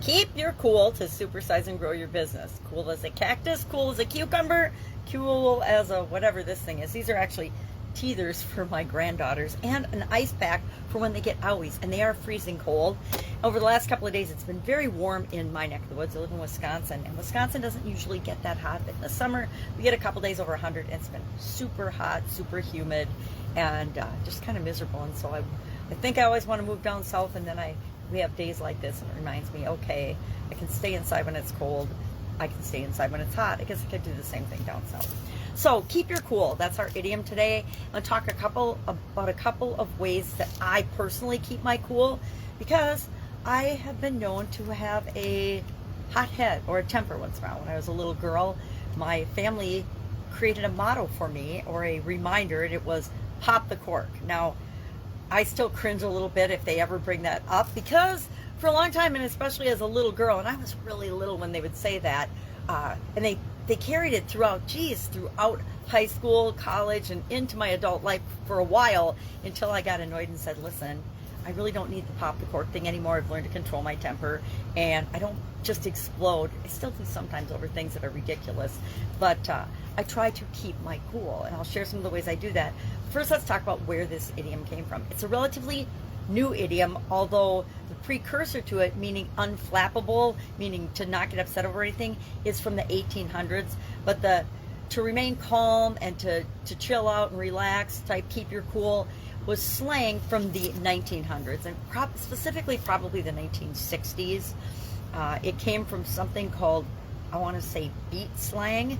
Keep your cool to supersize and grow your business. Cool as a cactus, cool as a cucumber, cool as a whatever this thing is. These are actually teethers for my granddaughters and an ice pack for when they get owies, and they are freezing cold. Over the last couple of days, it's been very warm in my neck of the woods. I live in Wisconsin, and Wisconsin doesn't usually get that hot. But in the summer, we get a couple days over 100, and it's been super hot, super humid, and just kind of miserable. And so I think I always want to move down south, and then we have days like this, and it reminds me, okay, I can stay inside when it's cold. I can stay inside when it's hot. I guess I could do the same thing down south. So keep your cool. That's our idiom today. I'm going to talk about a couple of ways that I personally keep my cool, because I have been known to have a hot head or a temper once in a while. When I was a little girl, my family created a motto for me, or a reminder, and it was pop the cork. Now, I still cringe a little bit if they ever bring that up, because for a long time, and especially as a little girl, and I was really little when they would say that, and they carried it throughout high school, college, and into my adult life for a while, until I got annoyed and said, listen, I really don't need the pop the cork thing anymore. I've learned to control my temper, and I don't just explode. I still do sometimes over things that are ridiculous, but I try to keep my cool, and I'll share some of the ways I do that. First, let's talk about where this idiom came from. It's a relatively new idiom, although the precursor to it, meaning unflappable, meaning to not get upset over anything, is from the 1800s. But to remain calm and to chill out and relax type keep your cool was slang from the 1900s, and specifically probably the 1960s. It came from something called, I want to say, beat slang.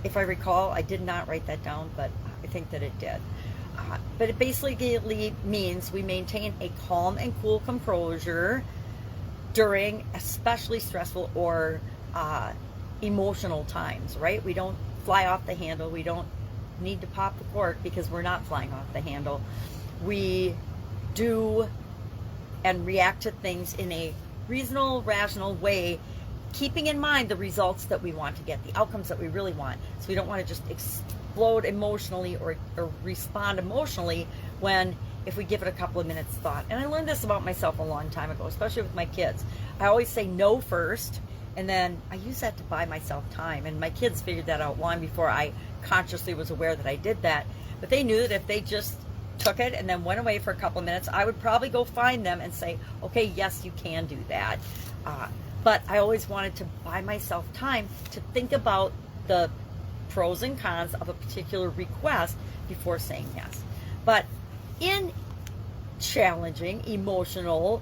If I recall, I did not write that down, but I think that it did. But it basically means we maintain a calm and cool composure during especially stressful or emotional times, right? We don't fly off the handle. We don't need to pop the cork because we're not flying off the handle. We do and react to things in a reasonable, rational way, keeping in mind the results that we want to get, the outcomes that we really want. So we don't want to just explode emotionally or respond emotionally if we give it a couple of minutes thought. And I learned this about myself a long time ago, especially with my kids. I always say no first, and then I use that to buy myself time. And my kids figured that out long before I consciously was aware that I did that. But they knew that if they just took it and then went away for a couple of minutes, I would probably go find them and say, okay, yes, you can do that. But I always wanted to buy myself time to think about the pros and cons of a particular request before saying yes. But in challenging, emotional,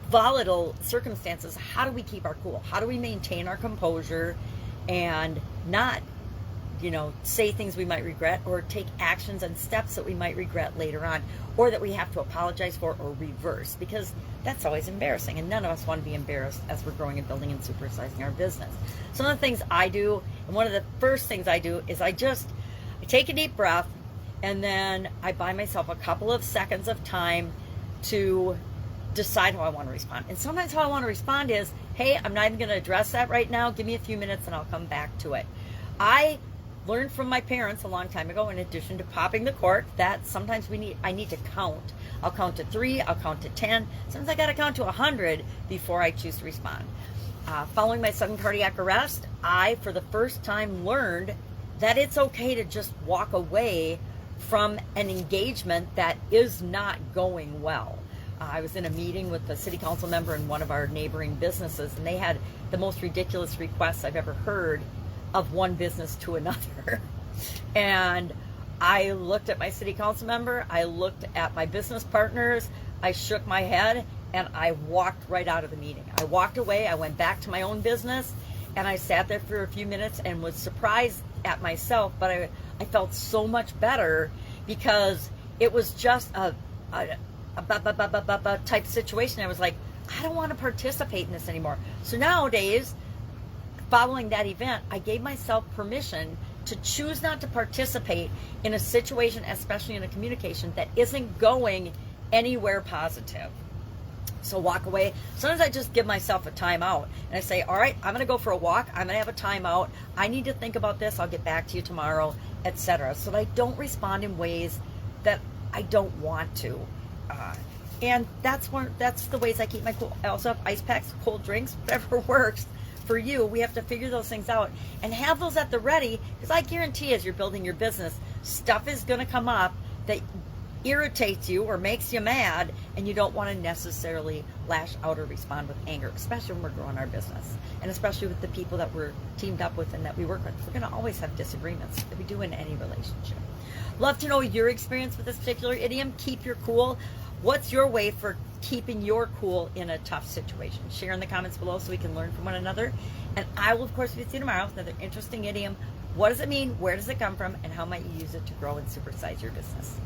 volatile circumstances, how do we keep our cool? How do we maintain our composure and not, say things we might regret, or take actions and steps that we might regret later on, or that we have to apologize for or reverse, because that's always embarrassing, and none of us want to be embarrassed as we're growing and building and supersizing our business. Some of the things I do, and one of the first things I do, is I take a deep breath, and then I buy myself a couple of seconds of time to decide how I want to respond. And sometimes how I want to respond is, hey, I'm not even going to address that right now. Give me a few minutes and I'll come back to it. I learned from my parents a long time ago, in addition to popping the cork, that sometimes I need to count. I'll count to 3, I'll count to 10. Sometimes I got to count to 100 before I choose to respond. Following my sudden cardiac arrest, I, for the first time, learned that it's okay to just walk away from an engagement that is not going well. I was in a meeting with a city council member in one of our neighboring businesses, and they had the most ridiculous requests I've ever heard of one business to another. And I looked at my city council member, I looked at my business partners, I shook my head, and I walked right out of the meeting. I walked away, I went back to my own business, and I sat there for a few minutes and was surprised at myself, but I felt so much better, because it was just a type situation. I was like, I don't want to participate in this anymore. So nowadays, following that event, I gave myself permission to choose not to participate in a situation, especially in a communication that isn't going anywhere positive. So walk away. Sometimes I just give myself a timeout, and I say, all right, I'm going to go for a walk. I'm going to have a timeout. I need to think about this. I'll get back to you tomorrow, etc. So that I don't respond in ways that I don't want to. And that's the ways I keep my cool. I also have ice packs, cold drinks, whatever works for you. We have to figure those things out and have those at the ready, because I guarantee as you're building your business, stuff is going to come up that irritates you or makes you mad, and you don't want to necessarily lash out or respond with anger, especially when we're growing our business, and especially with the people that we're teamed up with and that we work with. We're going to always have disagreements that we do in any relationship. Love to know your experience with this particular idiom. Keep your cool. What's your way for keeping your cool in a tough situation? Share in the comments below so we can learn from one another. And I will, of course, be with you tomorrow with another interesting idiom. What does it mean? Where does it come from? And how might you use it to grow and supersize your business?